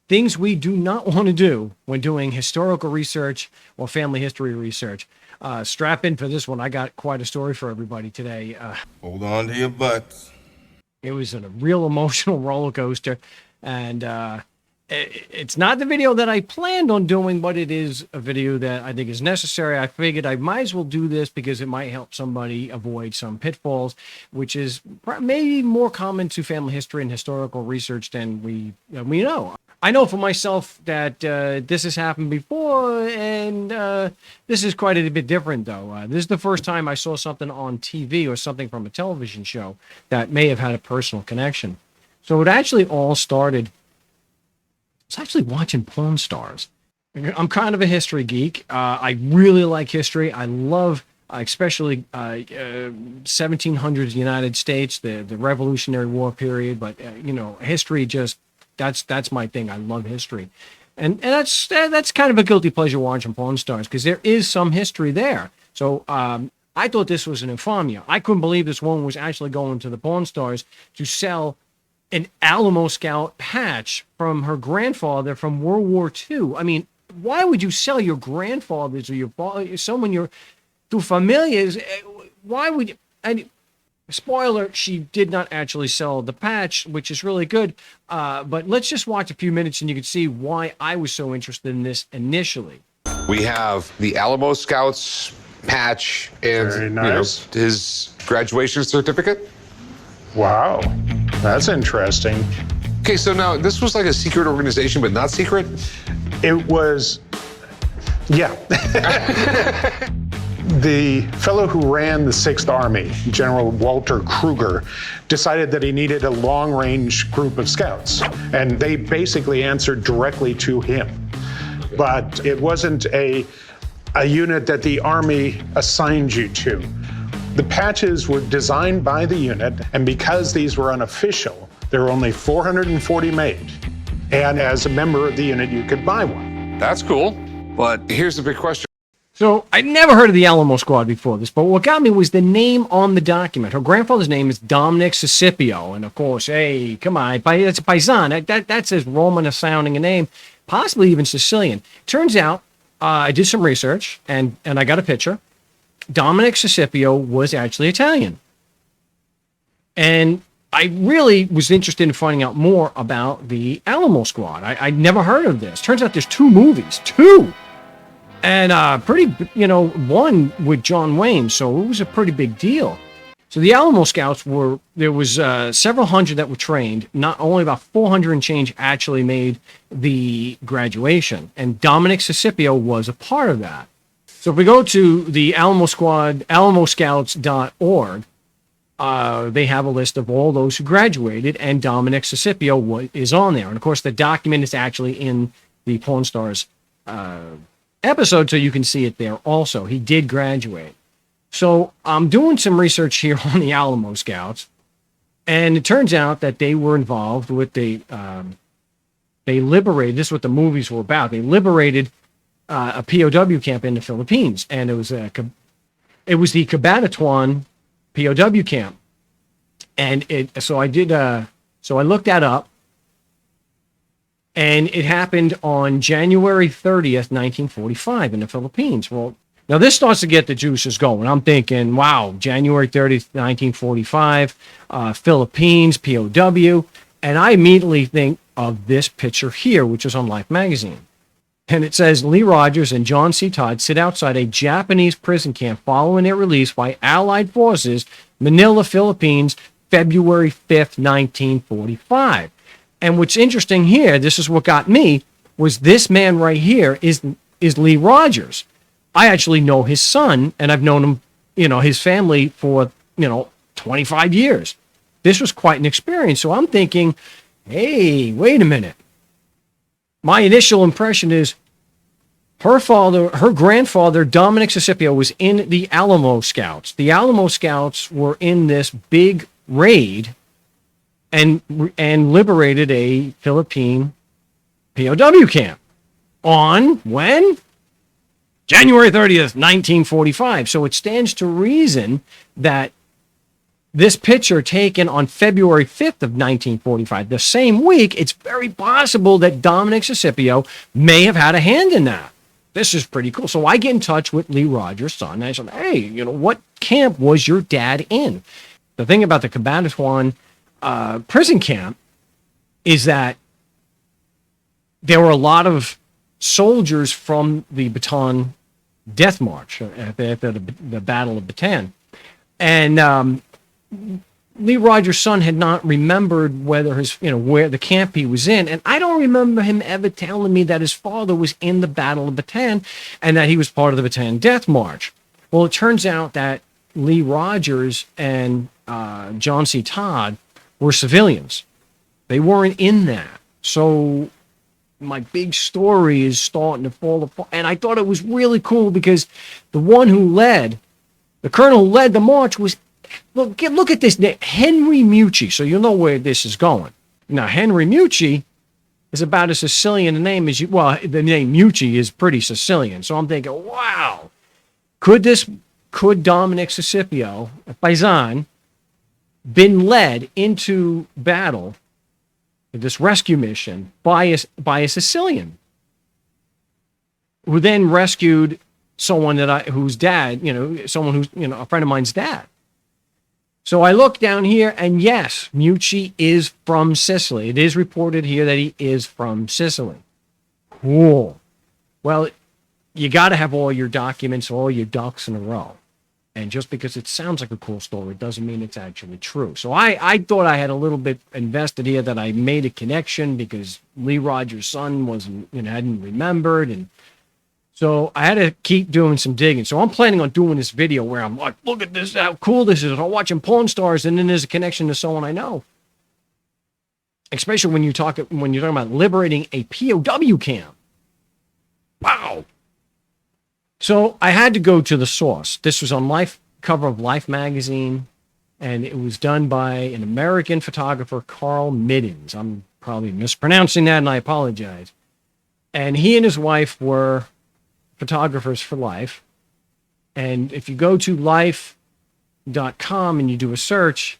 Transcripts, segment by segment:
things we do not want to do when doing historical research or family history research. Strap in for this one. I got quite a story for everybody today. Hold on to your butts. It was a real emotional roller coaster, and it's not the video that I planned on doing, but it is a video that I think is necessary. I figured I might as well do this because it might help somebody avoid some pitfalls, which is maybe more common to family history and historical research than we know. I know for myself that this has happened before, and this is quite a bit different, though. This is the first time I saw something on TV or something from a television show that may have had a personal connection. So it actually all started. I was actually watching Pawn Stars. I'm kind of a history geek. I really like history. I love, especially 1700s United States, the Revolutionary War period. But history just that's my thing. I love history, and that's kind of a guilty pleasure watching Pawn Stars because there is some history there. So I thought this was an infamia. I couldn't believe this woman was actually going to the Pawn Stars to sell an Alamo Scout patch from her grandfather from World War II. I mean, why would you sell your grandfather's or someone you're through familiars? Why would you? And spoiler, she did not actually sell the patch, which is really good. But let's just watch a few minutes and you can see why I was so interested in this initially. We have the Alamo Scouts patch and Very nice. His graduation certificate. Wow, that's interesting. Okay, so now this was like a secret organization, but not secret? It was, yeah. The fellow who ran the 6th Army, General Walter Kruger, decided that he needed a long-range group of scouts, and they basically answered directly to him. But it wasn't a unit that the Army assigned you to. The patches were designed by the unit, and because these were unofficial, there were only 440 made. And as a member of the unit, you could buy one. That's cool, but here's the big question. So I'd never heard of the Alamo Squad before this, but what got me was the name on the document. Her grandfather's name is Dominic Scipio, and of course, hey, come on, it's a paisan. That's as Roman a sounding a name, possibly even Sicilian. Turns out, I did some research, and I got a picture. Dominic Scipio was actually Italian. And I really was interested in finding out more about the Alamo Squad. I'd never heard of this. Turns out there's 2 movies. 2! And one with John Wayne, so it was a pretty big deal. So the Alamo Scouts there was several hundred that were trained. Not only about 400 and change actually made the graduation. And Dominic Scipio was a part of that. So if we go to the Alamo Squad, alamoscouts.org, they have a list of all those who graduated, and Dominic Scipio is on there. And of course, the document is actually in the Pawn Stars episode, so you can see it there also. He did graduate. So I'm doing some research here on the Alamo Scouts, and it turns out that they were involved with they liberated, this is what the movies were about, they liberated a POW camp in the Philippines, and it was the Cabanatuan POW camp, and so I looked that up, and it happened on January 30th, 1945 in the Philippines. Well, now this starts to get the juices going. I'm thinking, wow, January 30th, 1945, Philippines, POW, and I immediately think of this picture here, which is on Life magazine. And it says, Lee Rogers and John C. Todd sit outside a Japanese prison camp following their release by Allied forces, Manila, Philippines, February 5th, 1945. And what's interesting here, this is what got me, was this man right here is Lee Rogers. I actually know his son, and I've known him, his family for, 25 years. This was quite an experience. So I'm thinking, hey, wait a minute. My initial impression is her grandfather, Dominic Scipio, was in the Alamo Scouts. The Alamo Scouts were in this big raid and liberated a Philippine POW camp on when? January 30th, 1945. So it stands to reason that this picture taken on February 5th of 1945, the same week, it's very possible that Dominic Scipio may have had a hand in that. This is pretty cool. So I get in touch with Lee Rogers' son. And I said, hey, what camp was your dad in? The thing about the Cabanatuan prison camp is that there were a lot of soldiers from the Bataan Death March at the Battle of Bataan. And Lee Rogers' son had not remembered whether where the camp he was in. And I don't remember him ever telling me that his father was in the Battle of Bataan and that he was part of the Bataan Death March. Well, it turns out that Lee Rogers and John C. Todd were civilians. They weren't in that. So my big story is starting to fall apart. And I thought it was really cool because the colonel who led the march was, look at this name, Henry Mucci. So you'll know where this is going. Now, Henry Mucci is about as Sicilian a name as the name Mucci is pretty Sicilian. So I'm thinking, wow, could Dominic Scipio, a Paisan, been led into battle, this rescue mission, by a Sicilian, who then rescued someone whose dad, someone who's, a friend of mine's dad. So I look down here, and yes, Mucci is from Sicily. It is reported here that he is from Sicily. Cool. Well, you got to have all your documents, all your ducks in a row. And just because it sounds like a cool story doesn't mean it's actually true. So I thought I had a little bit invested here, that I made a connection because Lee Rogers' son hadn't remembered. And so I had to keep doing some digging. So I'm planning on doing this video where I'm like, look at this, how cool this is. I'm watching Pawn Stars, and then there's a connection to someone I know. Especially when you're talking about liberating a POW camp. Wow. So I had to go to the source. This was on cover of Life magazine, and it was done by an American photographer, Carl Middens. I'm probably mispronouncing that, and I apologize. And he and his wife were photographers for life. And if you go to life.com and you do a search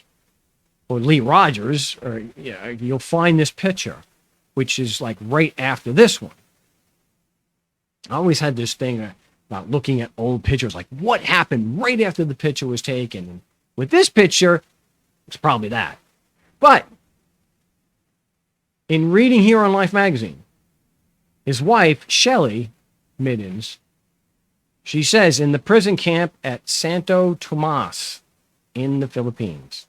for Lee Rogers, you'll find this picture, which is like right after this one. I always had this thing about looking at old pictures, like what happened right after the picture was taken. And with this picture, it's probably that. But in reading here on Life magazine, his wife, Shelley Middens, she says, in the prison camp at Santo Tomas in the Philippines.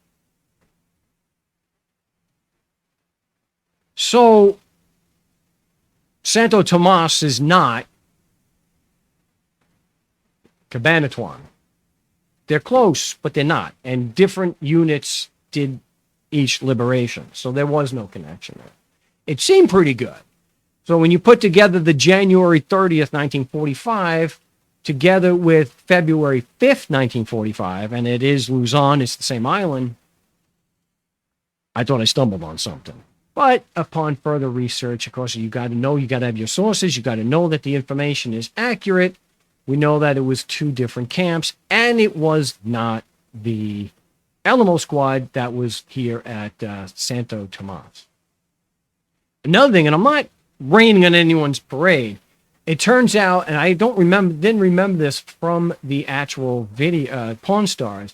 So Santo Tomas is not Cabanatuan. They're close, but they're not. And different units did each liberation. So there was no connection there. It seemed pretty good. So when you put together the January 30th, 1945, together with February 5th, 1945, and it is Luzon, it's the same island, I thought I stumbled on something. But upon further research, of course, you got to have your sources. You got to know that the information is accurate. We know that it was two different camps, and it was not the Alamo squad that was here at Santo Tomas. Another thing, and I'm not raining on anyone's parade, it turns out, and I didn't remember this from the actual video, Pawn Stars,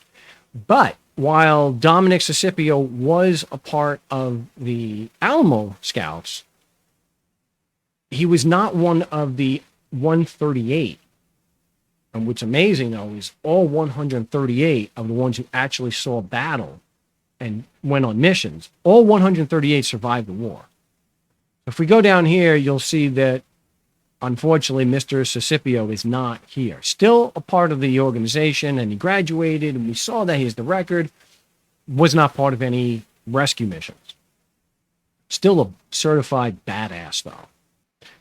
but while Dominic Scipio was a part of the Alamo Scouts, he was not one of the 138. And what's amazing, though, is all 138 of the ones who actually saw battle and went on missions, all 138 survived the war. If we go down here, you'll see that, unfortunately, Mr. Scipio is not here. Still a part of the organization, and he graduated, and we saw that he has the record, was not part of any rescue missions. Still a certified badass, though.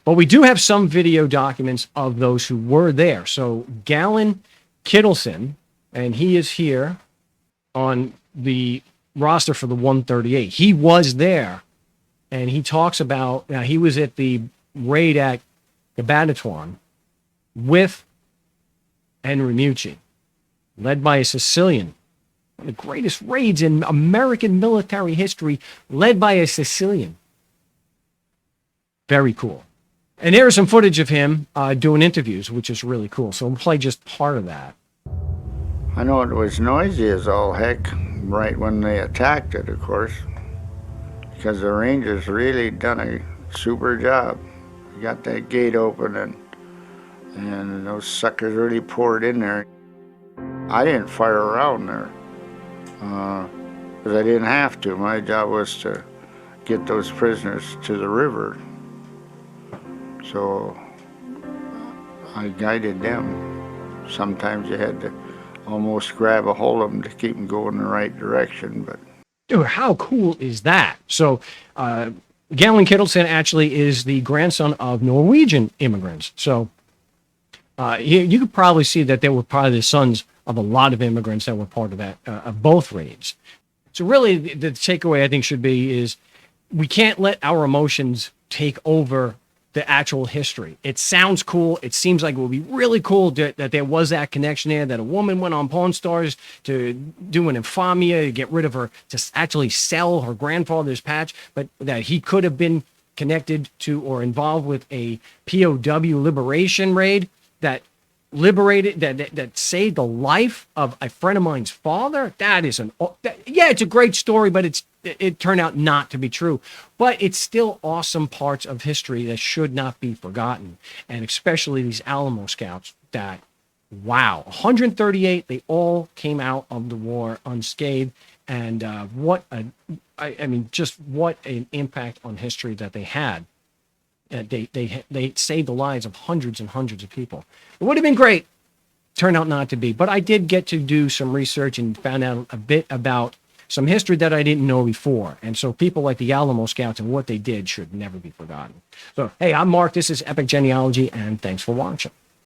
But we do have some video documents of those who were there. So Galen Kittleson, and he is here on the roster for the 138. He was there, and he talks about, he was at the raid at Cabanatuan with Henry Mucci, led by a Sicilian The greatest raids in American military history, led by a Sicilian. Very cool. And there's some footage of him doing interviews, which is really cool. So we'll play just part of that. I know it was noisy as all heck right when they attacked it, of course, because the Rangers really done a super job. You got that gate open and those suckers really poured in there. I didn't fire around there because I didn't have to. My job was to get those prisoners to the river. So I guided them. Sometimes you had to almost grab a hold of them to keep them going in the right direction. But dude, how cool is that? So Galen Kittleson actually is the grandson of Norwegian immigrants. So you could probably see that they were probably the sons of a lot of immigrants that were part of that, of both raids. So really the takeaway I think should be is we can't let our emotions take over the actual history. It sounds cool. It seems like it would be really cool that there was that connection there, that a woman went on Pawn Stars to do an infamia, to get rid of her, to actually sell her grandfather's patch, but that he could have been connected to or involved with a POW liberation raid that liberated, that saved the life of a friend of mine's father. That is it's a great story, but it turned out not to be true. But it's still awesome parts of history that should not be forgotten. And especially these Alamo Scouts that, wow, 138, they all came out of the war unscathed. And what an impact on history that they had. They saved the lives of hundreds and hundreds of people. It would have been great. Turned out not to be. But I did get to do some research and found out a bit about some history that I didn't know before. And so people like the Alamo Scouts and what they did should never be forgotten. So, hey, I'm Mark. This is Epic Genealogy, and thanks for watching.